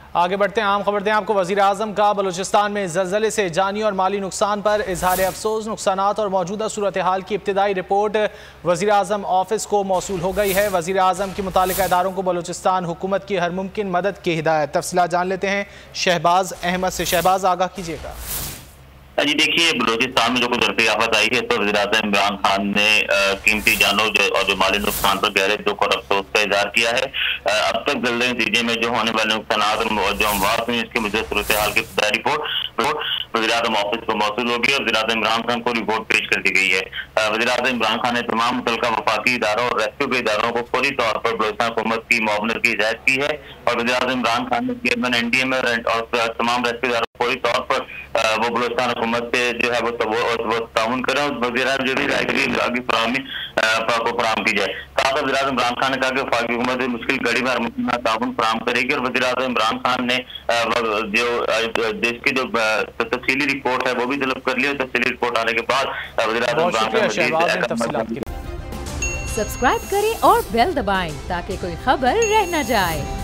आगे बढ़ते हैं, आम खबर दें आपको। वज़ीर आज़म का बलूचिस्तान में ज़लज़ले से जानी और माली नुकसान पर इजहार अफसोस। नुकसानात और मौजूदा सूरत हाल की इब्तिदाई रिपोर्ट वज़ीर आज़म ऑफिस को मौसूल हो गई है। वज़ीर आज़म की मुतालिका इदारों को बलूचिस्तान हुकूमत की हर मुमकिन मदद की हिदायत। तफसीलात जान लेते हैं शहबाज अहमद से। शहबाज, आगाह कीजिएगा। जी देखिए, बलूचिस्तान में जो कुछ दरती आफत आई है, तो वज़ीर आज़म इमरान खान ने कीमती जानों और जो माली नुकसान पर गहरे दुख और अफसोस का इजहार किया है। अब तक जल्द नतीजे में जो होने वाले नुकसान और जो अमवात हुई, इसकी मुझे सूरत हाल की इब्तिदाई रिपोर्ट वज़ीर आज़म ऑफिस को मौसूल होगी और वज़ीर आज़म इमरान खान को रिपोर्ट पेश कर दी गई है। वज़ीर आज़म इमरान खान ने तमाम मुतल्लिका वफाकी इदारों और रेस्क्यू के इदारों को फौरी तौर पर बलूचिस्तान हुकूमत की मुआवनत की हिदायत की है और वज़ीर आज़म इमरान खान ने चेयरमैन एनडीएमए और तमाम रेस्क्यू इदारों को फौरी तौर पर वो बलूचिस्तान हुकूमत से जो है वो ताउन करें और वज़ीर जो भी आगे फराहमी को फराहम की जाए। साथ वज़ीर आज़म इमरान खान ने कहा कि वफाकी हुकूमत मुश्किल घड़ी में हर मुमकिन ताउन फराहम करेगी और वज़ीर आज़म इमरान खान ने जो देश की जो तफसीली रिपोर्ट है वो भी तलब कर लिया। तफसीली रिपोर्ट आने के बाद वज़ीर आज़म इमरान खान सब्सक्राइब करें और बेल दबाएं ताकि कोई खबर रह न जाए।